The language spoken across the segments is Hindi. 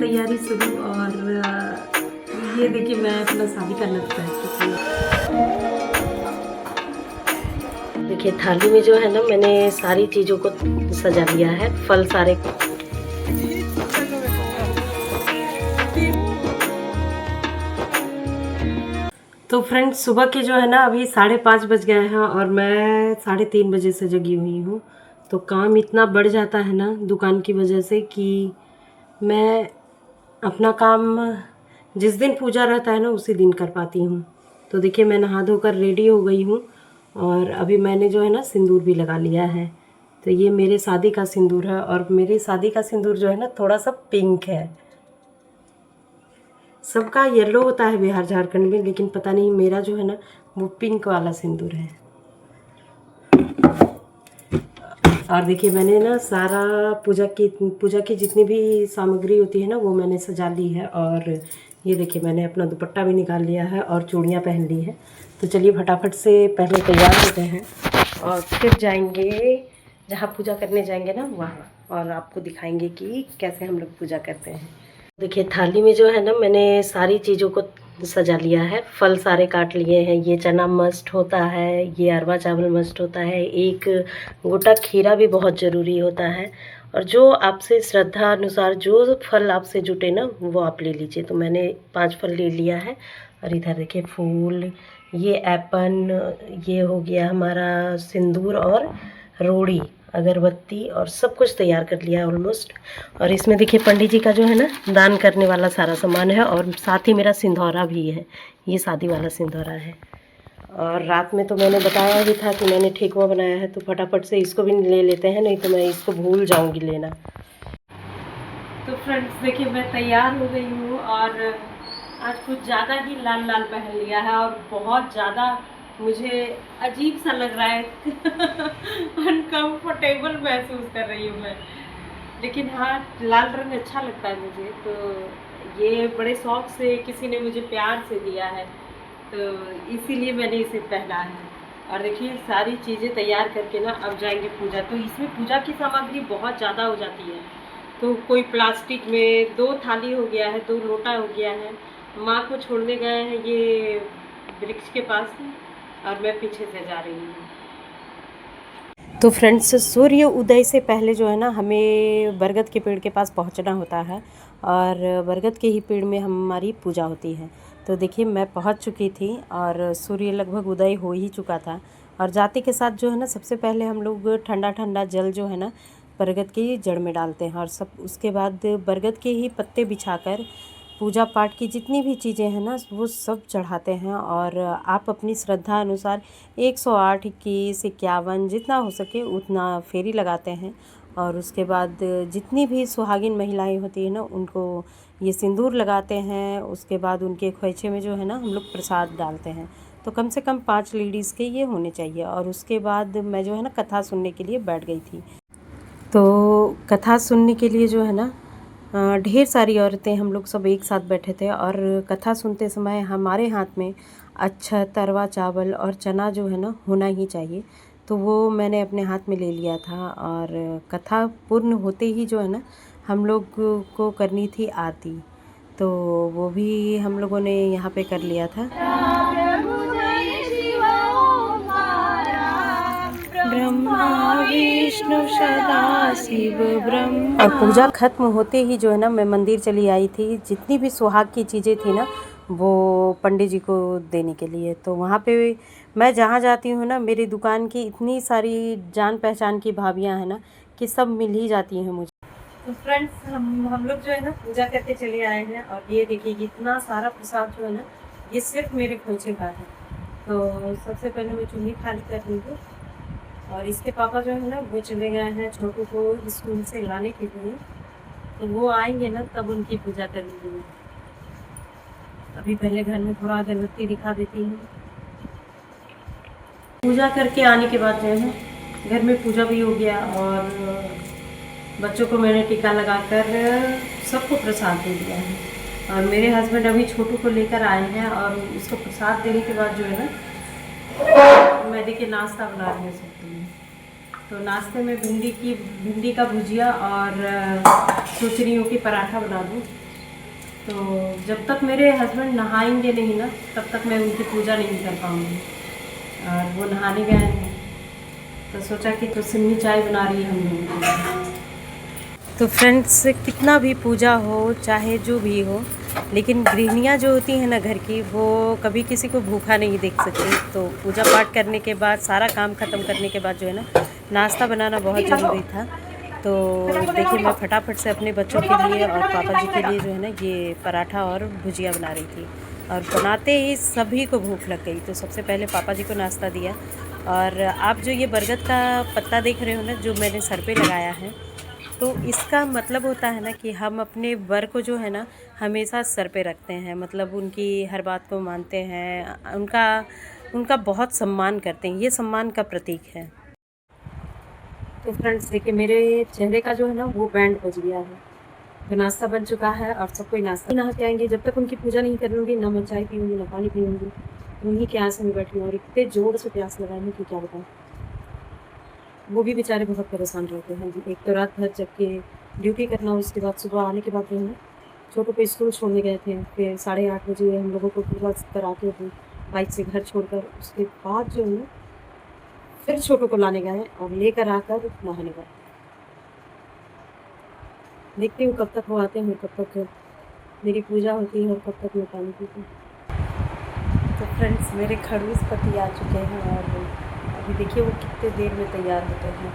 तैयारी शुरू। और ये देखिए मैं अपना शादी का लग पहन चुकी हूँ। देखिए थाली में जो है ना मैंने सारी चीज़ों को सजा लिया है, फल सारे। तो फ्रेंड्स सुबह के जो है ना अभी 5:30 बज गए हैं और मैं 3:30 बजे से जगी हुई हूँ। तो काम इतना बढ़ जाता है ना दुकान की वजह से कि मैं अपना काम जिस दिन पूजा रहता है ना उसी दिन कर पाती हूँ। तो देखिए मैं नहा धोकर रेडी हो गई हूँ और अभी मैंने जो है ना सिंदूर भी लगा लिया है। तो ये मेरे शादी का सिंदूर है और मेरी शादी का सिंदूर जो है ना थोड़ा सा पिंक है। सबका येलो होता है बिहार झारखंड में, लेकिन पता नहीं मेरा जो है ना वो पिंक वाला सिंदूर है। और देखिए मैंने ना सारा पूजा की जितनी भी सामग्री होती है ना वो मैंने सजा ली है। और ये देखिए मैंने अपना दुपट्टा भी निकाल लिया है और चूड़ियाँ पहन ली है। तो चलिए फटाफट से पहले तैयार होते हैं और फिर जाएंगे जहाँ पूजा करने जाएंगे ना वहाँ, और आपको दिखाएंगे कि कैसे हम लोग पूजा करते हैं। देखिए थाली में जो है ना मैंने सारी चीज़ों को सजा लिया है, फल सारे काट लिए हैं। ये चना मस्ट होता है, ये अरवा चावल मस्ट होता है, एक गोटा खीरा भी बहुत ज़रूरी होता है। और जो आपसे श्रद्धा अनुसार जो फल आपसे जुटे ना वो आप ले लीजिए। तो मैंने 5 फल ले लिया है। और इधर देखिए फूल, ये एपन, ये हो गया हमारा सिंदूर और रोड़ी, अगरबत्ती और सब कुछ तैयार कर लिया ऑलमोस्ट। और इसमें देखिए पंडित जी का जो है ना दान करने वाला सारा सामान है और साथ ही मेरा सिंधौरा भी है। ये शादी वाला सिंधौरा है। और रात में तो मैंने बताया ही था कि मैंने ठेकुआ बनाया है, तो फटाफट से इसको भी ले लेते हैं, नहीं तो मैं इसको भूल जाऊंगी लेना। तो फ्रेंड्स देखिए मैं तैयार हो गई हूँ और आज कुछ ज़्यादा ही लाल लाल पहन लिया है और बहुत ज़्यादा मुझे अजीब सा लग रहा है अनकंफर्टेबल महसूस कर रही हूँ मैं। लेकिन हाँ लाल रंग अच्छा लगता है मुझे, तो ये बड़े शौक से किसी ने मुझे प्यार से दिया है, तो इसीलिए मैंने इसे पहना है। और देखिए सारी चीज़ें तैयार करके ना अब जाएंगे पूजा। तो इसमें पूजा की सामग्री बहुत ज़्यादा हो जाती है। तो कोई प्लास्टिक में 2 थाली हो गया है, 2 लोटा हो गया है। माँ को छोड़ने गए हैं ये वृक्ष के पास और मैं पीछे से जा रही हूँ। तो फ्रेंड्स सूर्य उदय से पहले जो है ना हमें बरगद के पेड़ के पास पहुंचना होता है और बरगद के ही पेड़ में हमारी पूजा होती है। तो देखिए मैं पहुंच चुकी थी और सूर्य लगभग उदय हो ही चुका था। और जाते के साथ जो है ना सबसे पहले हम लोग ठंडा ठंडा जल जो है ना बरगद की जड़ में डालते हैं और सब उसके बाद बरगद के ही पत्ते बिछाकर पूजा पाठ की जितनी भी चीज़ें हैं ना वो सब चढ़ाते हैं। और आप अपनी श्रद्धा अनुसार 108, 21, 51 जितना हो सके उतना फेरी लगाते हैं। और उसके बाद जितनी भी सुहागिन महिलाएं होती हैं ना उनको ये सिंदूर लगाते हैं। उसके बाद उनके खोइछे में जो है ना हम लोग प्रसाद डालते हैं। तो कम से कम 5 लेडीज़ के ये होने चाहिए। और उसके बाद मैं जो है ना कथा सुनने के लिए बैठ गई थी। तो कथा सुनने के लिए जो है ना ढेर सारी औरतें हम लोग सब एक साथ बैठे थे और कथा सुनते समय हमारे हाथ में अक्षत, अरवा चावल और चना जो है ना होना ही चाहिए। तो वो मैंने अपने हाथ में ले लिया था। और कथा पूर्ण होते ही जो है ना हम लोग को करनी थी आरती, तो वो भी हम लोगों ने यहाँ पे कर लिया था। ब्रह्मा विष्णु सदा शिव ब्रह्म। और पूजा खत्म होते ही जो है ना मैं मंदिर चली आई थी। जितनी भी सुहाग की चीज़ें थी ना वो पंडित जी को देने के लिए। तो वहाँ पे मैं जहाँ जाती हूँ ना मेरी दुकान की इतनी सारी जान पहचान की भाभियाँ हैं ना कि सब मिल ही जाती हैं मुझे। तो फ्रेंड्स हम लोग जो है ना पूजा करके चले आए हैं और ये देखिए इतना सारा प्रसाद जो है ना ये सिर्फ मेरे खोचे का है। तो सबसे पहले मैं चुन्नी खाली कर ली हूँ और इसके पापा जो है ना वो चले गए हैं छोटू को स्कूल से लाने के लिए। तो वो आएंगे ना तब उनकी पूजा करेंगे। मैं अभी पहले घर में थोड़ा अगरबत्ती दिखा देती हूँ। पूजा करके आने के बाद जो है ना घर में पूजा भी हो गया और बच्चों को मैंने टीका लगाकर सबको प्रसाद दे दिया है। और मेरे हस्बैंड अभी छोटू को लेकर आए हैं और उसको प्रसाद देने के बाद जो है ना मैं देखिए नाश्ता बना रही हूँ सबके लिए। तो नाश्ते में भिंडी का भुजिया और सोच रही हूँ कि पराठा बना दूँ। तो जब तक मेरे हस्बैंड नहाएंगे नहीं ना, तब तक मैं उनकी पूजा नहीं कर पाऊँगी। और वो नहाने गए हैं, तो सोचा कि तो सिन्नी चाय बना रही है हम लोगों के लिए। तो फ्रेंड्स, कितना भी पूजा हो, चाहे जो भी हो, लेकिन गृहिणियाँ जो होती हैं ना घर की, वो कभी किसी को भूखा नहीं देख सकती। तो पूजा पाठ करने के बाद, सारा काम ख़त्म करने के बाद जो है ना, नाश्ता बनाना बहुत ज़रूरी था। तो देखिए, मैं फटाफट से अपने बच्चों के लिए और पापा जी के लिए जो है ना, ये पराठा और भुजिया बना रही थी। और बनाते ही सभी को भूख लग गई। तो सबसे पहले पापा जी को नाश्ता दिया। और आप जो ये बरगद का पत्ता देख रहे हो ना, जो मैंने सर पे लगाया है, तो इसका मतलब होता है ना कि हम अपने वर को जो है ना, हमेशा सर पे रखते हैं। मतलब उनकी हर बात को मानते हैं, उनका उनका बहुत सम्मान करते हैं। ये सम्मान का प्रतीक है। तो फ्रेंड्स देखिए, मेरे चेहरे का जो है ना, वो बैंड बज गया है। तो नाश्ता बन चुका है और सब कोई नाश्ता नहा के आएंगे। जब तक उनकी पूजा नहीं कर लूँगी, ना मैं चाय पीऊँगी, ना पानी पीऊँगी। उन्हीं के आस में बैठी हूँ और इतने ज़ोर से प्यास लगाई है कि क्या बताऊँ। वो भी बेचारे बहुत परेशान रहते हैं जी। एक तो रात भर जग के ड्यूटी करना, उसके बाद सुबह आने के बाद जो है ना, छोटू को स्कूल छोड़ने गए थे। फिर 8:30 बजे हम लोगों को पूरा करा के बाइक से घर छोड़कर, उसके बाद जो है ना, फिर छोटू को लाने गए और लेकर आकर नहाने गए। देखती हूँ कब तक वो आते हैं, कब तक मेरी पूजा होती है और कब तक मैं पानी पीती हूँ। तो फ्रेंड्स, मेरे खड़ूस पति आ चुके हैं और अभी देखिए वो कितने देर में तैयार होते हैं।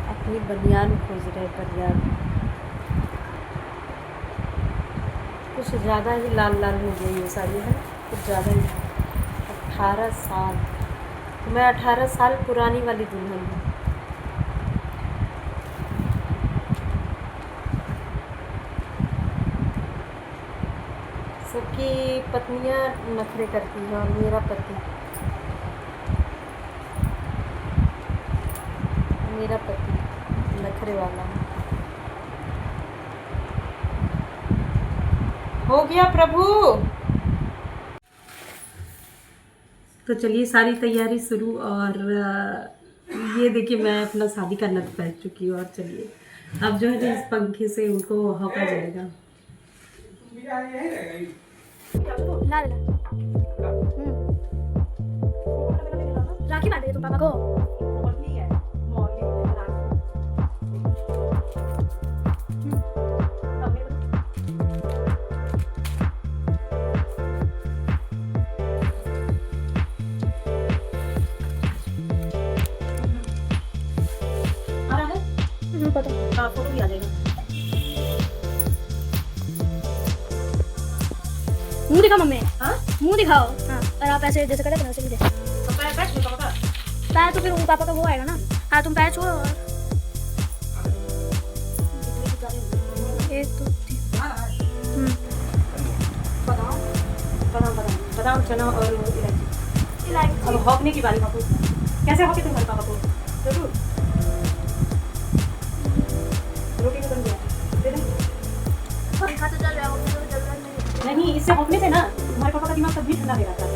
अपनी बनियान खोज रहे, बनियान कुछ ज़्यादा ही लाल लाल हो गई है साड़ी है, कुछ ज़्यादा ही। 18 साल, तो मैं 18 साल पुरानी वाली दुल्हन हूँ। सबकी पत्नियाँ नखरे करती हैं और मेरा पति नखरे वाला है। हो गया प्रभु। तो चलिए, सारी तैयारी शुरू। और ये देखिए, मैं अपना शादी का नथ पहन चुकी हूँ। और चलिए, अब जो है इस पंखे से उनको हौका जाएगा। राखी बांधेगे तुम पापा को? पता। हाँ, फोटो भी आ जाएगा। मुंह दिखाओ मम्मी। हाँ, मुंह दिखाओ। हाँ, और आप ऐसे जैसे करे वैसे भी दे। तो पैर बैठ लो पापा। पैर तो फिर पापा का वो आएगा ना। हाँ, तुम पैर छोड़ो। और 1 2 3। बादाम, चना और इलायची। अब हौकने की बारी बापू। कैसे हौके तुम्हारे पापा को? जरूर। रोटी में बन गया, दे दो। पंखा तो चल रहा है, तो चल रहा नहीं। नहीं, इससे हौकने से ना तुम्हारे पापा का दिमाग तब भी ठंडा हो जाता है।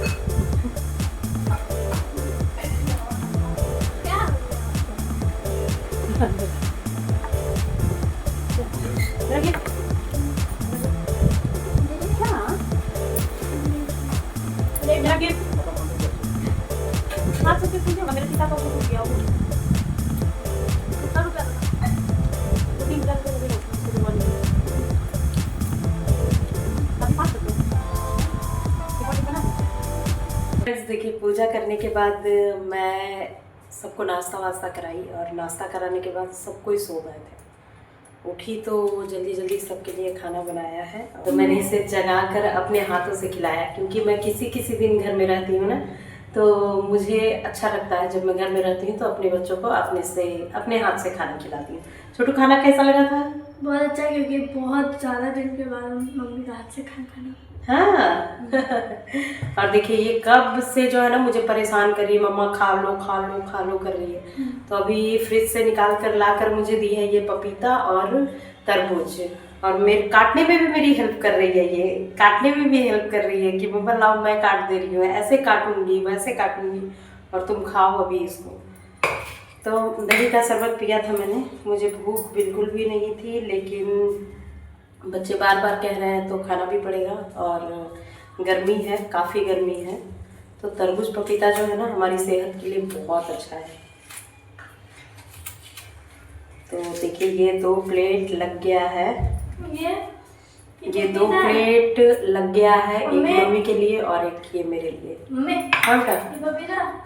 क्या? रखिए। क्या? रखिए। हाथ से सुन जाओ, मेरे पिता को टूट गया वो। कितना रुपया? 3,000 रुपये लगे उसको दिवाली में। देखिए, पूजा करने के बाद मैं सबको नाश्ता वास्ता कराई और नाश्ता कराने के बाद सब कोई सो गए थे। उठी तो जल्दी जल्दी सबके लिए खाना बनाया है। तो मैंने इसे जगा कर अपने हाथों से खिलाया, क्योंकि मैं किसी दिन घर में रहती हूँ ना, तो मुझे अच्छा लगता है जब मैं घर में रहती हूँ तो अपने बच्चों को अपने हाथ से खाना खिलाती हूँ। छोटू, खाना कैसा लगा था? बहुत अच्छा, क्योंकि बहुत ज़्यादा दिन के बाद मम्मी का हाथ से खाना। हाँ। और देखिए, ये कब से जो है ना मुझे परेशान कर रही है, मम्मा खा लो खा लो खा लो कर रही है। तो अभी फ्रिज से निकाल कर ला कर मुझे दी है ये पपीता और तरबूज। और मेरे काटने में भी मेरी हेल्प कर रही है, ये काटने में भी हेल्प कर रही है कि मम्मा लाओ मैं काट दे रही हूँ, ऐसे काटूंगी वैसे काटूंगी और तुम खाओ अभी इसको। तो दही का शरबत पिया था मैंने, मुझे भूख बिल्कुल भी नहीं थी, लेकिन बच्चे बार बार कह रहे हैं तो खाना भी पड़ेगा। और गर्मी है, काफ़ी गर्मी है, तो तरबूज पपीता जो है ना हमारी सेहत के लिए बहुत अच्छा है। तो देखिए ये 2 प्लेट लग गया है, ये 2 प्लेट लग गया है, एक मम्मी के लिए और एक ये मेरे लिए। मम्मी हाँ बेटा।